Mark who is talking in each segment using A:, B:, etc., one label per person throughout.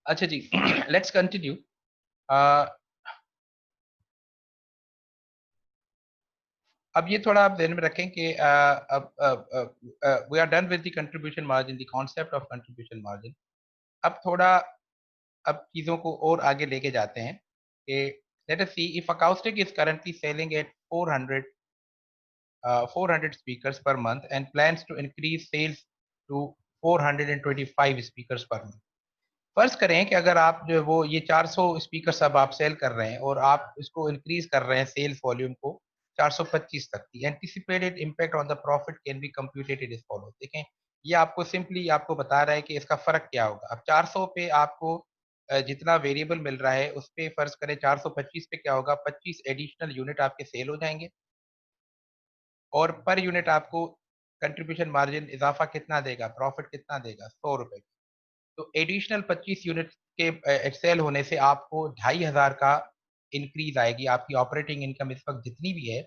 A: अच्छा जी, let's continue. अब ये थोड़ा आप ध्यान में रखें कि we are done with the contribution margin, the concept of contribution margin. अब थोड़ा अब चीजों को और आगे लेके जाते हैं कि late us see if acoustic is currently selling at 400 speakers per month and plans to increase sales to 425 speakers per month। फर्ज करें कि अगर आप जो है वो ये 400 स्पीकर अब आप सेल कर रहे हैं और आप इसको इंक्रीज कर रहे हैं सेल्स वॉल्यूम को 425 तक की, anticipated impact on the profit can be computed is follow. देखें, ये आपको सिंपली आपको बता रहा है कि इसका फर्क क्या होगा। अब 400 पे आपको जितना वेरिएबल मिल रहा है उस पे फर्ज करें 425 पे क्या होगा, 25 एडिशनल यूनिट आपके सेल हो जाएंगे और पर यूनिट आपको कंट्रीब्यूशन मार्जिन इजाफा कितना देगा, प्रॉफिट कितना देगा, 100 रुपए। तो एडिशनल 25 यूनिट के एक्सेल होने से आपको 2500 का इंक्रीज आएगी। आपकी ऑपरेटिंग इनकम इस वक्त जितनी भी है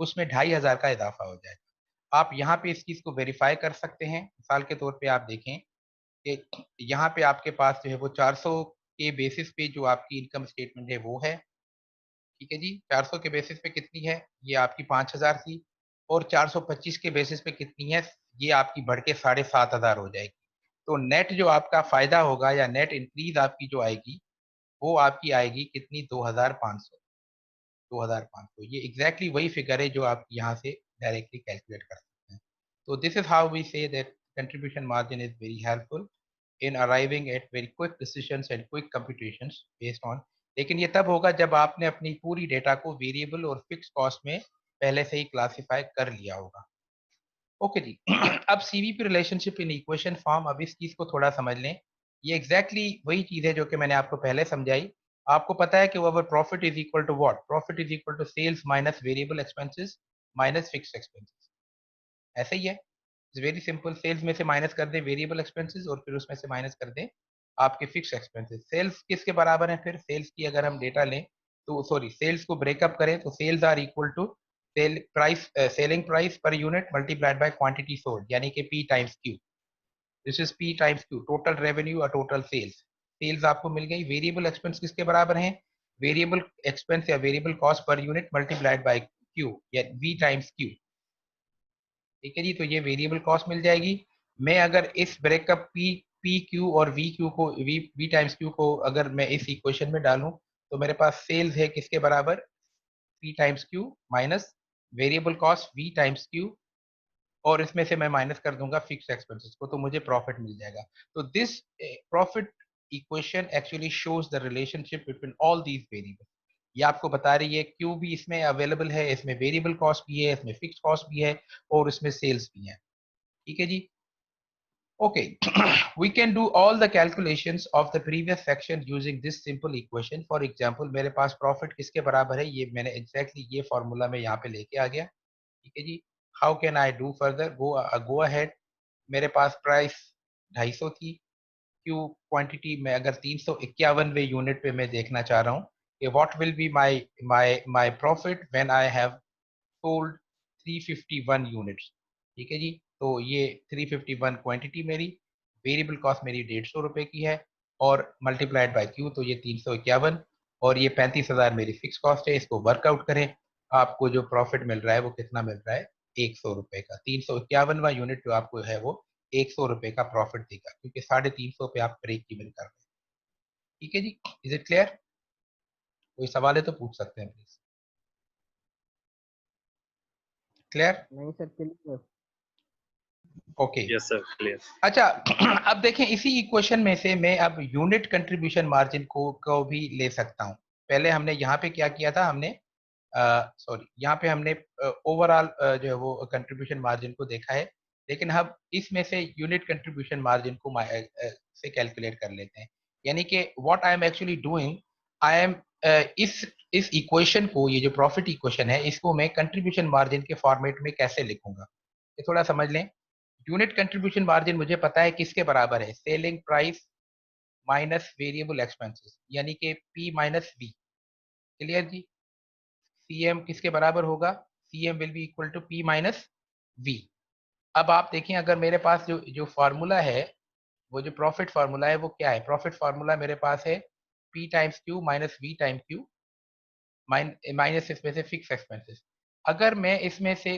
A: उसमें 2500 का इजाफा हो जाएगा। आप यहाँ पे इस चीज को वेरीफाई कर सकते हैं। मिसाल के तौर पे आप देखें कि यहाँ पे आपके पास जो है वो 400 के बेसिस पे जो आपकी इनकम स्टेटमेंट है वो है। ठीक है जी, 400 के बेसिस पे कितनी है, ये आपकी 5000 थी। और 425 के बेसिस पे कितनी है, ये आपकी बढ़ के 7500 हो जाएगी। तो नेट जो आपका फायदा होगा या नेट इंक्रीज आपकी जो आएगी वो आपकी आएगी कितनी, 2500। 2500 ये एग्जैक्टली वही फिगर है जो आप यहाँ से डायरेक्टली कैलकुलेट कर सकते हैं। तो this is how we say that contribution margin is very helpful in arriving at very quick decisions and quick computations based on. लेकिन ये तब होगा जब आपने अपनी पूरी डेटा को वेरिएबल और फिक्स कॉस्ट में पहले से ही क्लासिफाई कर लिया होगा। ओके जी। अब CVP relationship in equation form, अब इस चीज को थोड़ा समझ लें। ये एग्जैक्टली वही चीज है जो कि मैंने आपको पहले समझाई। आपको पता है कि our profit is equal to what, profit is equal to sales minus variable expenses minus fixed expenses. ऐसे ही है, इट्स वेरी सिंपल। सेल्स में से माइनस कर दें वेरिएबल एक्सपेंसेस और फिर उसमें से माइनस कर दें आपके फिक्स एक्सपेंसेस। सेल्स किसके बराबर है, फिर सेल्स की अगर हम डेटा लें तो सॉरी सेल्स को ब्रेकअप करें तो sales are equal to sale price, selling price per unit multiplied by quantity sold, यानी कि P times Q. This is P times Q, total revenue और टोटल सेल्स। सेल्स आपको मिल गई। वेरिएबल एक्सपेंस किसके बराबर है, वेरिएबल एक्सपेंस या variable cost per unit multiplied by Q या वी टाइम्स क्यू। ठीक है जी, तो ये वेरिएबल कॉस्ट मिल जाएगी। मैं अगर इस ब्रेकअप पी पी क्यू और वी क्यू को वी टाइम्स क्यू को अगर मैं इस इक्वेशन में डालूं तो मेरे पास सेल्स है किसके बराबर, P times Q minus variable cost V times Q और इसमें से मैं माइनस कर दूंगा फिक्स एक्सपेंसेस को तो मुझे प्रॉफिट मिल जाएगा। तो this profit equation actually shows the relationship between all these variable. ये आपको बता रही है क्यू भी इसमें अवेलेबल है, इसमें वेरिएबल कॉस्ट भी है, इसमें फिक्स कॉस्ट भी है और इसमें सेल्स भी है। ठीक है जी, okay. We can do all the calculations of the previous section using this simple equation. For example, मेरे पास प्रॉफिट किसके बराबर है, ये मैंने exactly ये फॉर्मूला में यहाँ पे लेके आ गया। ठीक है जी, how can I do further, go ahead. मेरे पास प्राइस 250 थी, क्यू क्वांटिटी में अगर 351वें यूनिट पे मैं देखना चाह रहा हूँ कि what will be my my my profit when I have sold 351 units. ठीक है जी, तो ये 351 क्वांटिटी मेरी, वेरिएबल कॉस्ट मेरी 150 रुपए की है और मल्टीप्लाइड बाय क्यू तो ये 351 और ये 35,000 मेरी फिक्स कॉस्ट है। इसको वर्कआउट करें, आपको जो प्रॉफिट मिल रहा है वो कितना मिल रहा है, 100 रुपए का। 351वां यूनिट जो आपको है वो 100 रुपए का प्रॉफिट देगा क्योंकि 350 पे आप ब्रेक इवन कर रहे हैं। ठीक है जी, इज इट क्लियर? कोई सवाल है तो पूछ सकते हैं प्लीज। क्लियर?
B: नहीं sir, clear.
A: Okay.
C: Yes sir, clear.
A: अच्छा, अब देखें इसी इक्वेशन में से मैं अब यूनिट कंट्रीब्यूशन मार्जिन को भी ले सकता हूं। पहले हमने यहाँ पे क्या किया था, हमने सॉरी यहाँ पे हमने ओवरऑल जो है वो कंट्रीब्यूशन मार्जिन को देखा है, लेकिन हम इसमें से यूनिट कंट्रीब्यूशन मार्जिन को से कैलकुलेट कर लेते हैं। यानी कि what I am actually doing, I am इस इक्वेशन को, ये जो प्रॉफिट इक्वेशन है इसको मैं कंट्रीब्यूशन मार्जिन के फॉर्मेट में कैसे लिखूंगा, ये थोड़ा समझ लें। यूनिट कंट्रीब्यूशन मार्जिन मुझे पता है किसके बराबर है, selling price minus variable expenses, यानी कि पी माइनस वी। क्लियर जी, सीएम किसके बराबर होगा, CM will be equal to P minus V. अब आप देखें अगर मेरे पास जो जो फार्मूला है वो जो प्रॉफिट फार्मूला है वो क्या है? प्रॉफिट फार्मूला मेरे पास है P times Q minus V time Q minus इसमें से फिक्स एक्सपेंसेस। अगर मैं इसमें से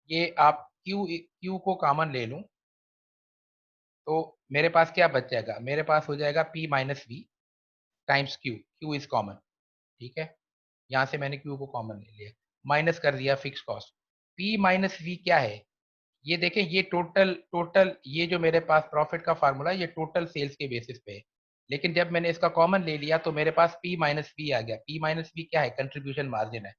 A: ये आप Q को कॉमन ले लूं तो मेरे पास क्या बच जाएगा? मेरे पास हो जाएगा P minus V times Q is common, ठीक है। यहाँ से मैंने Q को कॉमन ले लिया, माइनस कर दिया fix cost. P minus V क्या है? ये देखें, ये टोटल ये जो मेरे पास प्रॉफिट का फार्मूला है ये टोटल सेल्स के बेसिस पे है, लेकिन जब मैंने इसका कॉमन ले लिया तो मेरे पास P माइनस वी आ गया। P माइनस वी क्या है? कंट्रीब्यूशन मार्जिन है।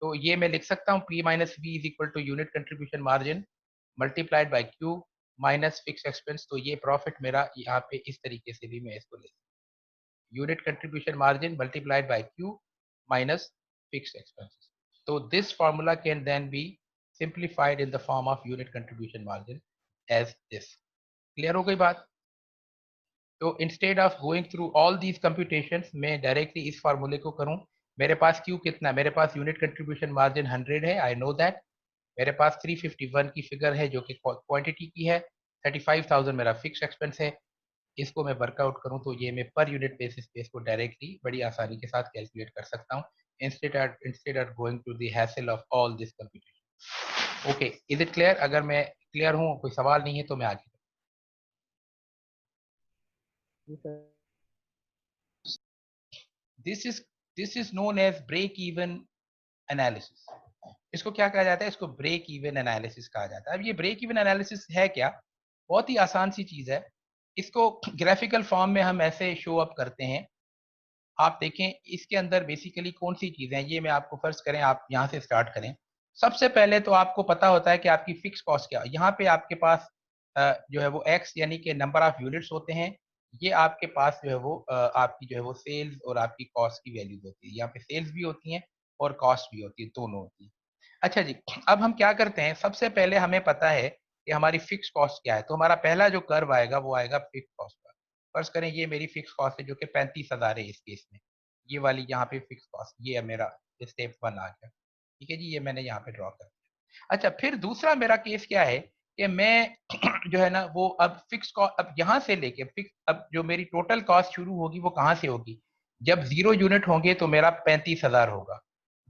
A: तो ये मैं लिख सकता हूँ P minus V is equal to unit contribution margin multiplied by Q minus fix expense. तो ये प्रॉफिट मेरा यहाँ पे इस तरीके से भी मैं इसको ले, unit contribution margin multiplied by Q minus fix expenses. So this formula can then be simplified in the form of unit contribution margin as this. Clear हो गई बात? तो instead of going through all these computations, मैं directly इस formula को करूं। मेरे पास Q कितना? मेरे पास unit contribution margin 100 है, I know that। मेरे पास 351 की फिगर है जो कि क्वांटिटी की है, 35,000 मेरा फिक्स एक्सपेंस है। इसको मैं वर्कआउट करूं तो ये मैं पर यूनिट बेसिस पे इसको डायरेक्टली बड़ी आसानी के साथ कैलकुलेट कर सकता हूं, instead of going to the hassle of all this computation. Okay, is it clear? अगर मैं क्लियर हूं, कोई सवाल नहीं है तो मैं आगे।
B: जी sir.
A: This is this is known as break even analysis. इसको क्या कहा जाता है? इसको ब्रेक इवन एनालिसिस कहा जाता है। अब ये ब्रेक इवन एनालिसिस है क्या? बहुत ही आसान सी चीज है। इसको ग्राफिकल फॉर्म में हम ऐसे शो अप करते हैं। आप देखें इसके अंदर बेसिकली कौन सी चीजें हैं, ये मैं आपको फर्ज करें, आप यहाँ से स्टार्ट करें। सबसे पहले तो आपको पता होता है कि आपकी फिक्स कॉस्ट क्या है। यहाँ पे आपके पास जो है वो एक्स यानी कि नंबर ऑफ यूनिट्स होते हैं। ये आपके पास जो है वो आपकी जो है वो सेल्स और आपकी कॉस्ट की वैल्यूज होती है। यहाँ पे सेल्स भी होती हैं और कॉस्ट भी होती है, दोनों होती है। अच्छा जी, अब हम क्या करते हैं, सबसे पहले हमें पता है कि हमारी फिक्स कॉस्ट क्या है। तो हमारा पहला जो कर्व आएगा वो आएगा फिक्स कॉस्ट का। फर्ज करें ये मेरी फिक्स कॉस्ट है जो कि 35,000 है इस केस में। ये वाली यहाँ पे फिक्स कॉस्ट, ये है मेरा स्टेप 1 आ गया। ठीक है जी, ये मैंने यहाँ पे ड्रॉ कर दिया। अच्छा, फिर दूसरा मेरा केस क्या है कि मैं जो है ना वो अब फिक्स कॉस्ट, अब यहाँ से लेके फिक्स, अब जो मेरी टोटल कॉस्ट शुरू होगी वो कहाँ से होगी? जब 0 यूनिट होंगे तो मेरा 35,000 होगा।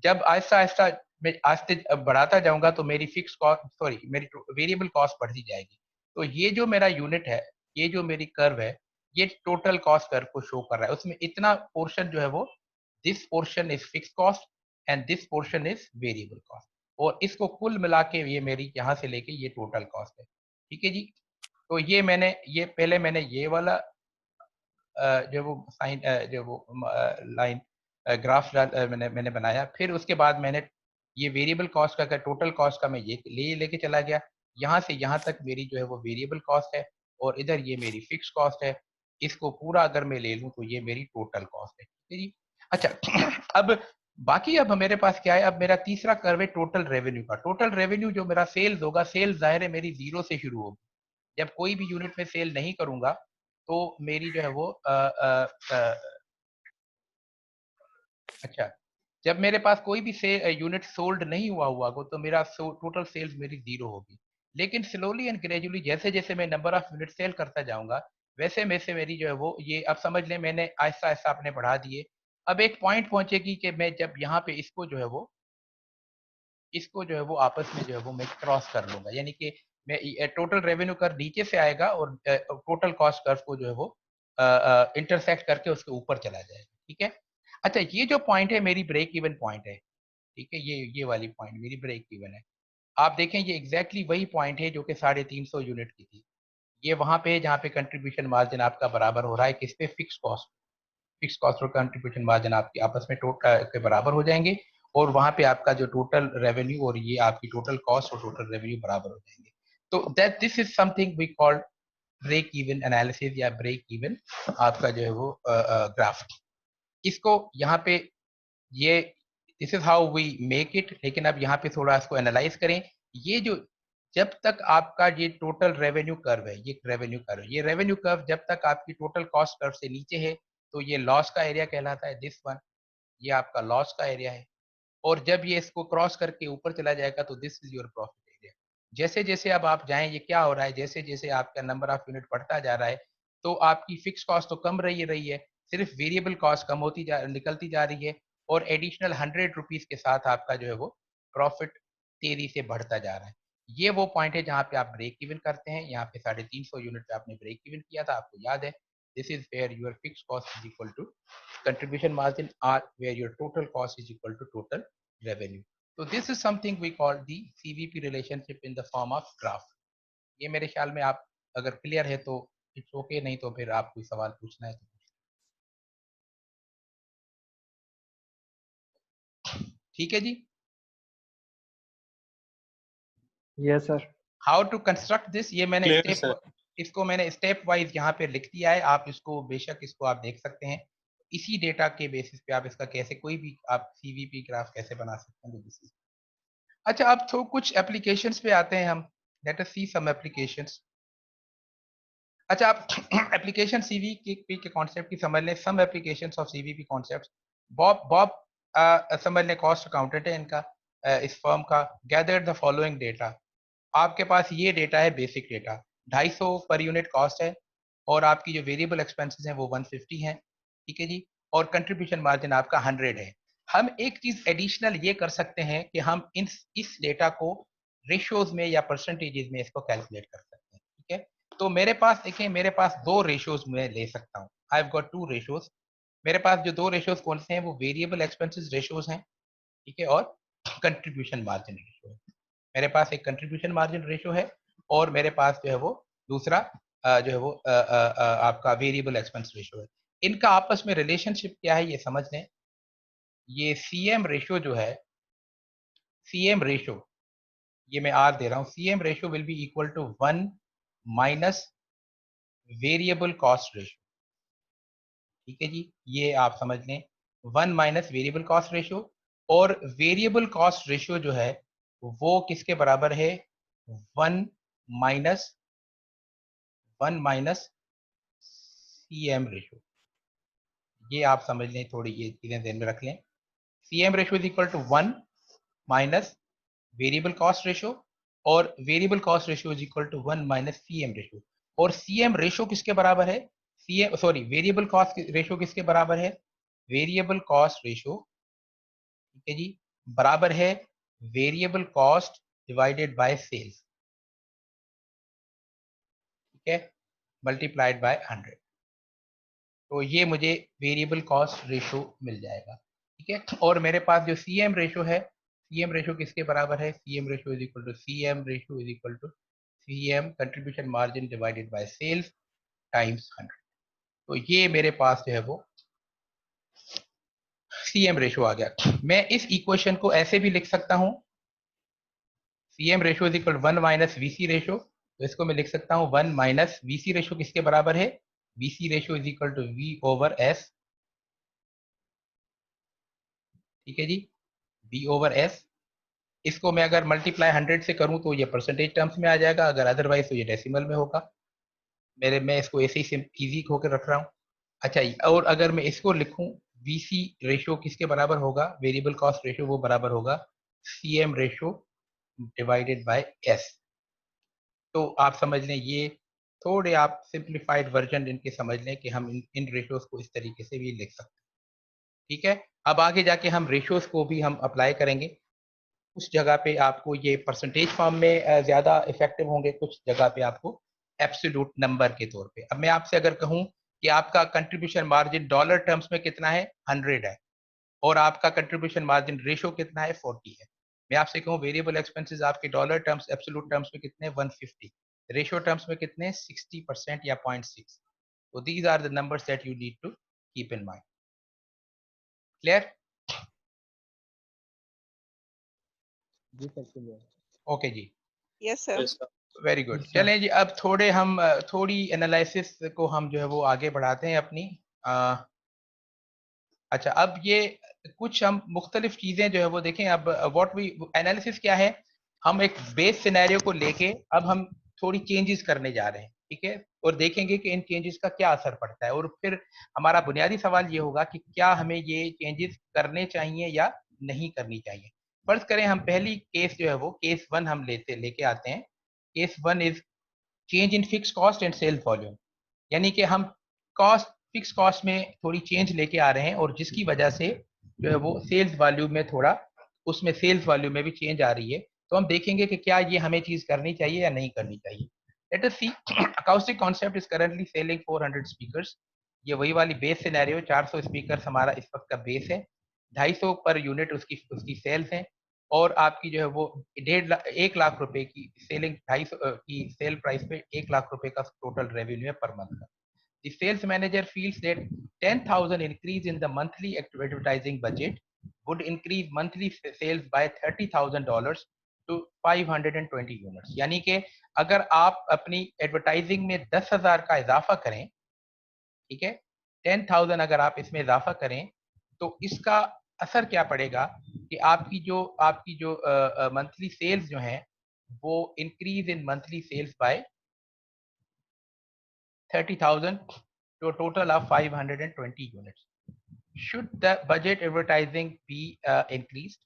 A: जब आहिस्ता आहिस्ता मैं आस्ते बढ़ाता जाऊंगा तो मेरी फिक्स कॉस्ट, सॉरी मेरी वेरिएबल कॉस्ट बढ़ती जाएगी। तो ये जो मेरा यूनिट है, ये जो मेरी कर्व है, ये टोटल कॉस्ट कर्व को शो कर रहा है। उसमें इतना पोर्शन जो है वो, this portion is fix cost and this portion is variable cost, और इसको कुल मिला के ये मेरी यहाँ से लेके ये टोटल कॉस्ट है। ठीक है जी। तो ये मैंने, ये पहले मैंने ये वाला जो वो साइन जो वो लाइन ग्राफ मैंने मैंने बनाया। फिर उसके बाद मैंने ये वेरिएबल कॉस्ट का, टोटल कॉस्ट का मैं ये लेके चला गया। यहाँ से यहाँ तक मेरी जो है वो वेरिएबल कॉस्ट है और इधर ये मेरी फिक्स कॉस्ट है। इसको पूरा अगर मैं ले लूँ तो ये मेरी टोटल कॉस्ट है। ठीक है जी। अच्छा अब बाकी, अब मेरे पास क्या है? अब मेरा तीसरा कर्व है टोटल रेवेन्यू का। टोटल रेवेन्यू जो मेरा सेल्स होगा, सेल्स जाहिर है मेरी जीरो से शुरू होगी। जब कोई भी यूनिट में सेल नहीं करूंगा तो मेरी जो है वो अच्छा, जब मेरे पास कोई भी यूनिट सोल्ड नहीं हुआ हुआ हो तो मेरा टोटल सेल्स मेरी जीरो होगी। लेकिन स्लोली एंड ग्रेजुअली जैसे जैसे मैं नंबर ऑफ यूनिट सेल करता जाऊंगा वैसे में से मेरी जो है वो, ये अब समझ लें मैंने आहिस्ता आहिस्ता अपने बढ़ा दिए। अब एक पॉइंट पहुंचेगी कि मैं जब यहाँ पे इसको जो है वो, इसको जो है वो आपस में जो है वो मैं क्रॉस कर लूंगा, यानी कि मैं टोटल रेवेन्यू कर नीचे से आएगा और टोटल कॉस्ट कर्व को जो है वो इंटरसेक्ट करके उसके ऊपर चला जाएगा। ठीक है। अच्छा, ये जो पॉइंट है मेरी ब्रेक इवन पॉइंट है। ठीक है, ये वाली पॉइंट मेरी ब्रेक इवन है। आप देखें ये एग्जैक्टली वही पॉइंट है जो कि 350 यूनिट की थी। ये वहां पे है जहाँ पे कंट्रीब्यूशन मार्जिन आपका बराबर हो रहा है किस पे? Fix cost. फिक्स कॉस्ट और कंट्रीब्यूशन मार्जिन आपकी आपस में टोटल के बराबर हो जाएंगे और वहां पे आपका जो टोटल रेवेन्यू और ये आपकी टोटल कॉस्ट और टोटल रेवेन्यू बराबर हो जाएंगे। तो that this is something we called break even analysis या ब्रेक इवन आपका जो है वो ग्राफ। इसको यहाँ पे ये, this is how we make it. लेकिन अब यहाँ पे थोड़ा इसको एनालाइज करें। ये जो, जब तक आपका ये टोटल रेवेन्यू कर्व है, ये रेवेन्यू कर्व, ये रेवेन्यू कर्व जब तक आपकी टोटल कॉस्ट कर्व से नीचे है तो ये लॉस का एरिया कहलाता है, दिस वन, ये आपका लॉस का एरिया है। और जब ये इसको क्रॉस करके ऊपर चला जाएगा तो this is your profit area. जैसे जैसे अब आप जाएं, ये क्या हो रहा है, जैसे जैसे आपका नंबर ऑफ यूनिट बढ़ता जा रहा है तो आपकी फिक्स कॉस्ट तो कम रही है, सिर्फ वेरिएबल कॉस्ट कम होती निकलती जा रही है, और एडिशनल 100 रुपीज के साथ आपका जो है वो प्रॉफिट तेजी से बढ़ता जा रहा है। ये वो पॉइंट है जहाँ पे आप ब्रेक इवन करते हैं। यहाँ पे 350 यूनिट पे आपने ब्रेक इवन किया था, आपको याद है। This is where your fix cost is equal to contribution margin, or where your total cost is equal to total revenue. So this is something we call the CVP relationship in the form of graph. ये मेरे ख्याल में आप अगर clear है तो it's okay, नहीं तो फिर आप कोई सवाल पूछना है तो ठीक है जी।
B: Yes sir.
A: How to construct this, ये मैंने
C: क्लियर सर।
A: इसको मैंने स्टेप वाइज यहाँ पे लिख दिया है, आप इसको बेशक इसको आप देख सकते हैं। इसी डेटा के बेसिस पे आप इसका कैसे कोई भी आप सीवीपी ग्राफ कैसे बना सकते हैं। अच्छा, अब तो कुछ एप्लीकेशंस पे आते हैं हम। Let us see some applications. अच्छा, आप एप्लीकेशन सीवीपी के कॉन्सेप्ट की समझ लें। Some applications of CVP concepts. Bob Bob समझ लें, कॉस्ट अकाउंटेंट है इनका, इस फर्म का। Gather the following data. आपके पास ये डेटा है, basic data 250 per unit cost है, और आपकी जो वेरिएबल एक्सपेंसेस हैं वो 150 हैं, ठीक है जी। और कंट्रीब्यूशन मार्जिन आपका 100 है। हम एक चीज एडिशनल ये कर सकते हैं कि हम इस डेटा को रेशियोज में या परसेंटेजेस में इसको कैलकुलेट कर सकते हैं, ठीक है। तो मेरे पास देखें, मेरे पास दो रेशियोज मैं ले सकता हूँ। I have got two ratios. मेरे पास जो दो रेशियोज कौन से हैं, वो वेरिएबल एक्सपेंसेस रेशियोज हैं, ठीक है, और कंट्रीब्यूशन मार्जिन रेशियो है। मेरे पास एक कंट्रीब्यूशन मार्जिन रेशियो है, और मेरे पास जो है वो दूसरा जो है वो आपका वेरिएबल एक्सपेंस रेशियो है। इनका आपस में रिलेशनशिप क्या है ये समझ लें। ये सीएम रेशियो जो है, सीएम रेशियो, ये मैं आर दे रहा हूँ, CM ratio will be equal to 1 minus variable cost ratio, ठीक है जी। ये आप समझ लें, 1 माइनस वेरिएबल कॉस्ट रेशियो। और वेरिएबल कॉस्ट रेशियो जो है वो किसके बराबर है, 1 माइनस 1 माइनस सीएम रेशियो। ये आप समझ लें, थोड़ी ये चीजें ध्यान में रख लें। CM ratio is equal to 1 minus variable cost ratio, और variable cost ratio is equal to 1 minus CM ratio. और सीएम रेशियो किसके बराबर है, CM sorry variable cost ratio किसके बराबर है, वेरिएबल कॉस्ट रेशियो, ठीक है जी, बराबर है variable cost divided by sales, ठीक है, मल्टीप्लाइड बाय 100। तो ये मुझे वेरिएबल कॉस्ट रेशियो मिल जाएगा, ठीक है। और मेरे पास जो सीएम रेशियो है, सीएम रेशियो किसके बराबर है, CM ratio is equal to CM ratio is equal to CM contribution margin divided by sales times 100। तो ये मेरे पास जो है वो सीएम रेशियो आ गया। मैं इस इक्वेशन को ऐसे भी लिख सकता हूं, CM ratio is equal 1 minus VC ratio. तो इसको मैं लिख सकता हूं 1 माइनस वीसी रेशियो किसके बराबर है, VC ratio is equal to V over S, ठीक है जी, वी ओवर एस। इसको मैं अगर मल्टीप्लाई 100 से करूं तो ये परसेंटेज टर्म्स में आ जाएगा, अगर अदरवाइज तो ये डेसिमल में होगा। मैं इसको ऐसे ही इजी होकर रख रहा हूँ। अच्छा, और अगर मैं इसको लिखूं, वीसी रेशियो किसके बराबर होगा, वेरिएबल कॉस्ट रेशियो, वो बराबर होगा CM ratio divided by S. तो आप समझ लें, ये थोड़े आप सिंप्लीफाइड वर्जन इनके समझ लें कि हम इन रेशियोज को इस तरीके से भी लिख सकते हैं, ठीक है। अब आगे जाके हम रेशियोज को भी हम अप्लाई करेंगे। कुछ जगह पे आपको ये परसेंटेज फॉर्म में ज्यादा इफेक्टिव होंगे, कुछ जगह पे आपको एब्सोल्यूट नंबर के तौर पे। अब मैं आपसे अगर कहूं कि आपका कंट्रीब्यूशन मार्जिन डॉलर टर्म्स में कितना है, 100 है, और आपका कंट्रीब्यूशन मार्जिन रेशियो कितना है, 40 है। मैं आपसे कहूं वेरिएबल एक्सपेंसेस आपके डॉलर टर्म्स एब्सोल्यूट टर्म्स में कितने, 150, रेशियो टर्म्स में कितने, 60% या 0.6। तो these are the numbers that you need to keep in mind. Clear?
B: जी सर क्लियर।
A: ओके जी,
D: yes sir.
C: Yes, sir.
A: Very good.
B: Yes, sir.
A: चलें जी, अब थोड़ी एनालिसिस को हम जो है वो आगे बढ़ाते हैं अपनी। अच्छा, अब ये कुछ हम मुख्तलिफ चीजें जो है वो देखें। अब व्हाट वी एनालिसिस क्या है, हम एक बेस सिनेरियो को लेके अब हम थोड़ी चेंजेस करने जा रहे हैं, ठीक है, और देखेंगे कि इन चेंजेस का क्या असर पड़ता है। और फिर हमारा बुनियादी सवाल ये होगा कि क्या हमें ये चेंजेस करने चाहिए या नहीं करनी चाहिए। फर्ज करें हम पहली केस जो है वो केस 1 हम लेके आते हैं। Case 1 is change in fix cost and sales volume, यानी कि हम कॉस्ट फिक्स कॉस्ट में थोड़ी चेंज लेके आ रहे हैं और जिसकी वजह से जो है वो सेल्स वॉल्यूम में थोड़ा, उसमें सेल्स वॉल्यूम में भी चेंज आ रही है। तो हम देखेंगे कि क्या ये हमें चीज करनी चाहिए या नहीं करनी चाहिए। Let us see, Acoustic Concept is currently selling 400 speakers. ये वही वाली बेस सिनेरियो, 400 स्पीकर्स हमारा इस वक्त का बेस है, 250 पर यूनिट उसकी उसकी सेल्स है, और आपकी जो है वो 1 लाख रुपए की सेलिंग, 250 की सेल प्राइस पे 1 लाख रुपए का टोटल रेवेन्यू है पर मंथ का। The sales manager feels that 10,000 increase in the monthly advertising budget would increase monthly sales by $30,000 to 520 units। यानी कि अगर आप अपनी एडवर्टाइजिंग में 10,000 का इजाफा करें, ठीक है, 10,000 अगर आप इसमें इजाफा करें तो इसका असर क्या पड़ेगा कि आपकी जो मंथली सेल्स जो हैं वो increase in monthly sales by 30,000 to a total of 520 units। Should the budget advertising be increased?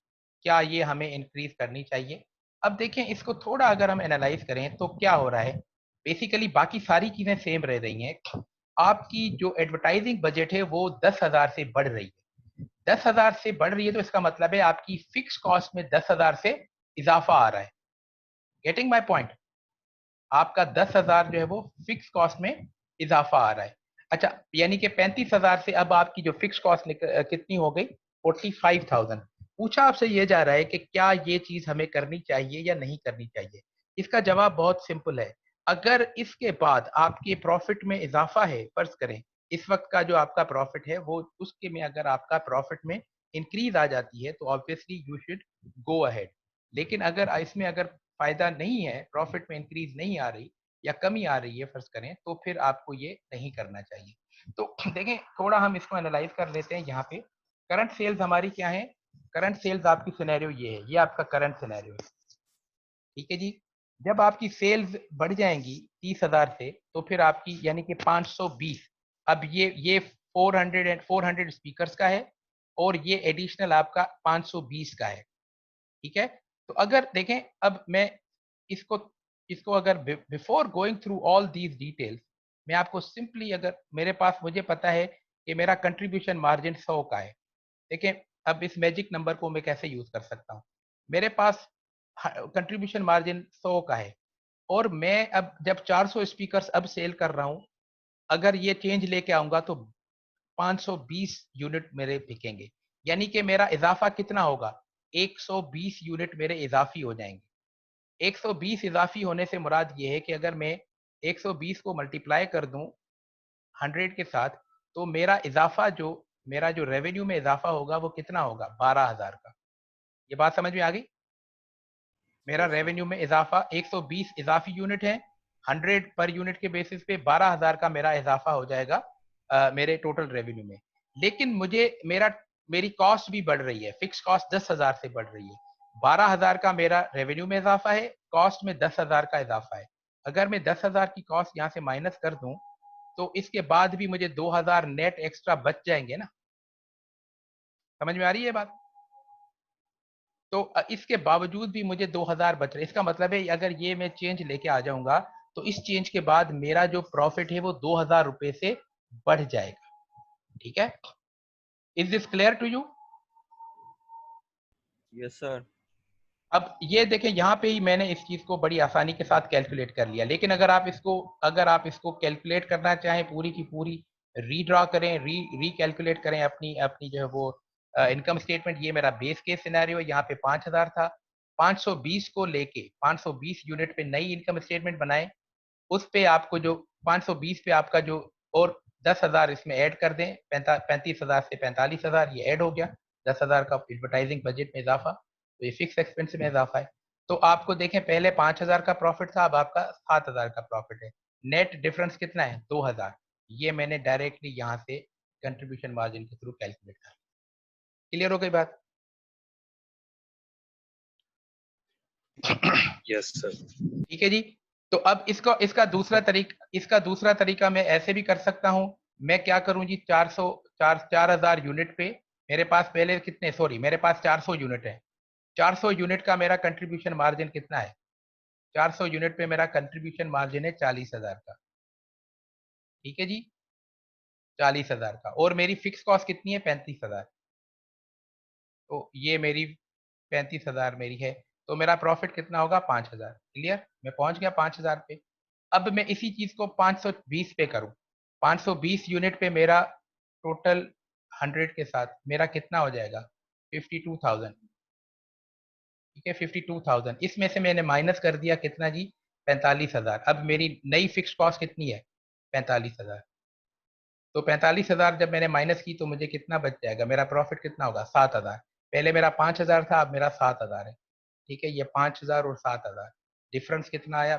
A: क्या ये हमें इंक्रीज करनी चाहिए? अब देखें इसको थोड़ा अगर हम एनालाइज करें तो क्या हो रहा है, बेसिकली बाकी सारी चीजें सेम रह रही हैं। आपकी जो एडवर्टाइजिंग बजट है वो 10,000 से बढ़ रही है। 10,000 से बढ़ रही है तो इसका मतलब है आपकी फिक्स कॉस्ट में 10,000 से इजाफा आ रहा है। Getting my point? आपका 10,000 जो है वो फिक्स कॉस्ट में इजाफा आ रहा है। अच्छा, यानी कि 35,000 से अब आपकी जो फिक्स कॉस्ट कितनी हो गई, 45,000। पूछा आपसे ये जा रहा है कि क्या ये चीज हमें करनी चाहिए या नहीं करनी चाहिए। इसका जवाब बहुत सिंपल है। अगर इसके बाद आपके प्रॉफिट में इजाफा है, फर्ज करें इस वक्त का जो आपका प्रॉफिट है वो उसके में अगर आपका प्रॉफिट में इंक्रीज आ जाती है तो obviously you should go ahead. लेकिन अगर इसमें अगर फायदा नहीं है, प्रॉफिट में इंक्रीज नहीं आ रही या कमी आ रही है फर्ज करें, तो फिर आपको ये नहीं करना चाहिए। तो देखें थोड़ा हम इसको एनालाइज कर लेते हैं। यहाँ पे करंट सेल्स हमारी क्या है, करंट सेल्स आपकी सिनेरियो ये है, ये आपका करंट सिनेरियो है, ठीक है जी। जब आपकी सेल्स बढ़ जाएंगी 30,000 से तो फिर आपकी यानी कि 520, अब ये 400 स्पीकर्स का है और ये एडिशनल आपका 520 का है, ठीक है। तो अगर देखें अब मैं इसको इसको अगर before going through all these details, मैं आपको सिंपली, अगर मेरे पास, मुझे पता है कि मेरा कंट्रीब्यूशन मार्जिन 100 का है। देखें अब इस मैजिक नंबर को मैं कैसे यूज कर सकता हूँ। मेरे पास कंट्रीब्यूशन मार्जिन 100 का है और मैं अब जब 400 स्पीकर्स अब सेल कर रहा हूँ, अगर ये चेंज लेके आऊंगा तो 520 यूनिट मेरे बिकेंगे। यानी कि मेरा इजाफा कितना होगा, 120 यूनिट मेरे इजाफी हो जाएंगे। 120 इजाफी होने से मुराद ये है कि अगर मैं 120 को मल्टीप्लाई कर दूं 100 के साथ, तो मेरा जो रेवेन्यू में इजाफा होगा वो कितना होगा, 12,000 का। ये बात समझ में आ गई? मेरा
B: यस सर।
A: रेवेन्यू में इजाफा 120 इजाफी यूनिट है, 100 पर यूनिट के बेसिस पे 12,000 का मेरा इजाफा हो जाएगा मेरे टोटल रेवेन्यू में। लेकिन मेरी कॉस्ट भी बढ़ रही है, फिक्स कॉस्ट 10,000 से बढ़ रही है। 12,000 का मेरा रेवेन्यू में इजाफा है, कॉस्ट में 10,000 का इजाफा है। अगर मैं 10,000 की कॉस्ट यहाँ से माइनस कर दूं तो इसके बाद भी मुझे 2,000 नेट एक्स्ट्रा बच जाएंगे ना। समझ में आ रही है बात? तो इसके बावजूद भी मुझे 2,000 बच रहे, इसका मतलब है अगर ये मैं चेंज लेके आ जाऊंगा तो इस चेंज के बाद मेरा जो प्रॉफिट है वो 2,000 रुपए से बढ़ जाएगा, ठीक है। Is this clear to you?
B: Yes sir.
A: अब ये देखें यहाँ पे ही मैंने इस चीज को बड़ी आसानी के साथ कैलकुलेट कर लिया, लेकिन अगर आप इसको कैलकुलेट करना चाहें, पूरी की पूरी रीड्रॉ करें, रीकैलकुलेट करें अपनी अपनी जो है वो इनकम स्टेटमेंट। ये मेरा बेस केस सिनेरियो, यहाँ पे 5,000 था, 520 को लेके 520 यूनिट पे नई इनकम स्टेटमेंट बनाए। उस पे आपको जो 520 पे आपका जो और 10,000 इसमें ऐड कर दें, 35,000 से 45,000 ये ऐड हो गया, 10,000 का एडवर्टाइजिंग बजट में इजाफा, तो ये फिक्स एक्सपेंस में इजाफा है। तो आपको देखें पहले 5,000 का प्रॉफिट था, अब आपका 7,000 का प्रॉफिट है। नेट डिफरेंस कितना है, 2,000। ये मैंने डायरेक्टली यहाँ से कंट्रीब्यूशन मार्जिन के थ्रू कैलकुलेट कर। क्लियर हो गई बात?
B: Yes sir.
A: ठीक है जी। तो अब इसका दूसरा तरीका मैं ऐसे भी कर सकता हूं। मैं क्या करूं जी, 400 4 4,000 यूनिट पे मेरे पास पहले कितने, सॉरी मेरे पास 400 यूनिट है, 400 यूनिट का मेरा कंट्रीब्यूशन मार्जिन कितना है? 400 यूनिट पे मेरा कंट्रीब्यूशन मार्जिन है 40,000 का, ठीक है जी, 40,000 का। और मेरी फिक्स कॉस्ट कितनी है? 35,000। तो ये मेरी 35,000 मेरी है, तो मेरा प्रॉफिट कितना होगा? 5,000। क्लियर? मैं पहुंच गया 5,000 पे। अब मैं इसी चीज को 520 पे करूं, 520 यूनिट पे मेरा टोटल 100 के साथ मेरा कितना हो जाएगा? 52,000। ठीक है, 52,000। इसमें से मैंने माइनस कर दिया कितना जी? 45,000। अब मेरी नई फिक्स कॉस्ट कितनी है? 45,000। तो 45,000 जब मैंने माइनस की तो मुझे कितना बच जाएगा? मेरा प्रॉफिट कितना होगा? 7,000। पहले मेरा 5,000 था, अब मेरा 7,000 है। ठीक है, ये 5,000 और 7,000 डिफरेंस कितना आया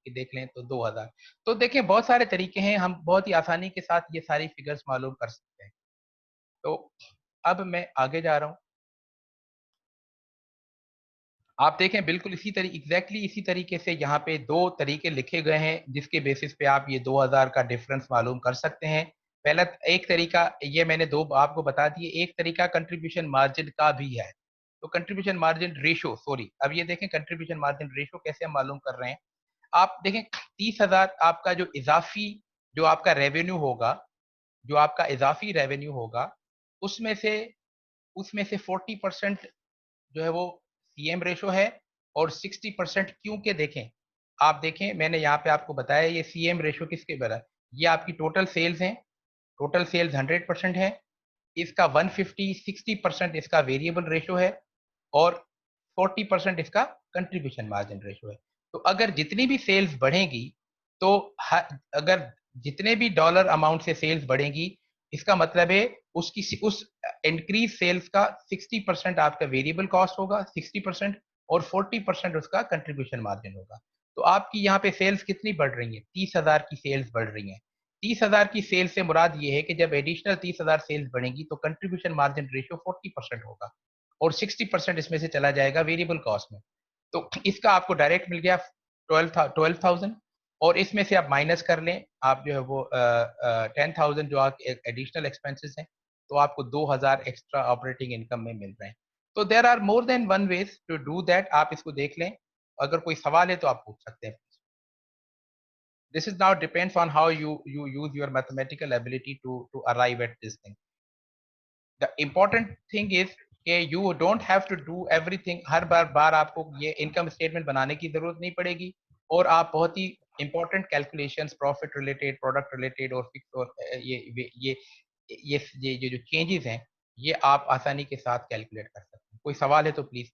A: देख लें तो 2,000। तो देखें, बहुत सारे तरीके हैं, हम बहुत ही आसानी के साथ ये सारी फिगर्स मालूम कर सकते हैं। तो अब मैं आगे जा रहा हूँ। आप देखें, बिल्कुल इसी तरीके, एग्जैक्टली इसी तरीके से यहाँ पे दो तरीके लिखे गए हैं जिसके बेसिस पे आप ये 2,000 का डिफरेंस मालूम कर सकते हैं। पहला एक तरीका, ये मैंने दो आपको बता दिए। एक तरीका कंट्रीब्यूशन मार्जिन का भी है। तो कंट्रीब्यूशन मार्जिन रेशो, सॉरी, अब ये देखें कंट्रीब्यूशन मार्जिन रेशो कैसे हम मालूम कर रहे हैं। आप देखें 30,000 आपका जो इजाफी, जो आपका रेवेन्यू होगा, जो आपका इजाफी रेवेन्यू होगा, उसमें से उसमें से 40% जो है वो सीएम रेशो है, और 60% क्योंकि देखें, आप देखें मैंने यहाँ पे आपको बताया ये सीएम रेशो किसके बराबर है। ये आपकी टोटल सेल्स है, टोटल सेल्स 100% है, इसका 150 60% इसका वेरिएबल रेशो है, और 40% इसका कंट्रीब्यूशन मार्जिन रेशो है। तो अगर जितनी भी सेल्स बढ़ेगी, तो अगर जितने भी डॉलर अमाउंट से सेल्स बढ़ेगी, इसका मतलब है उसकी उस इंक्रीज सेल्स का 60% आपका वेरिएबल कॉस्ट होगा, 60%, और 40% उसका कंट्रीब्यूशन मार्जिन होगा। तो आपकी यहाँ पे सेल्स कितनी बढ़ रही है? 30,000 की सेल्स बढ़ रही है। 30,000 की सेल्स से मुराद ये है कि जब एडिशनल 30,000 सेल्स बढ़ेगी तो कंट्रीब्यूशन मार्जिन रेशियो 40% होगा, और 60% इसमें से चला जाएगा वेरिएबल कॉस्ट में। तो इसका आपको डायरेक्ट मिल गया 12,000, और इसमें से आप माइनस कर लें, आप जो है वो 10,000 जो आप एडिशनल एक्सपेंसेस हैं, तो आपको 2,000 एक्स्ट्रा ऑपरेटिंग इनकम में मिल रहे हैं। तो there are more than one ways to do that, आप इसको देख लें। अगर कोई सवाल है तो आप पूछ सकते हैं। This is now depends on how you use your mathematical ability to arrive at this thing. The important thing is कि you don't have to do everything। हर बार आपको ये इनकम स्टेटमेंट बनाने की जरूरत नहीं पड़ेगी, और आप बहुत ही important calculations, profit related, product related, और फिक्स, और ये जो चेंजेस हैं, ये आप आसानी के साथ कैलकुलेट कर सकते हैं। कोई सवाल है तो प्लीज।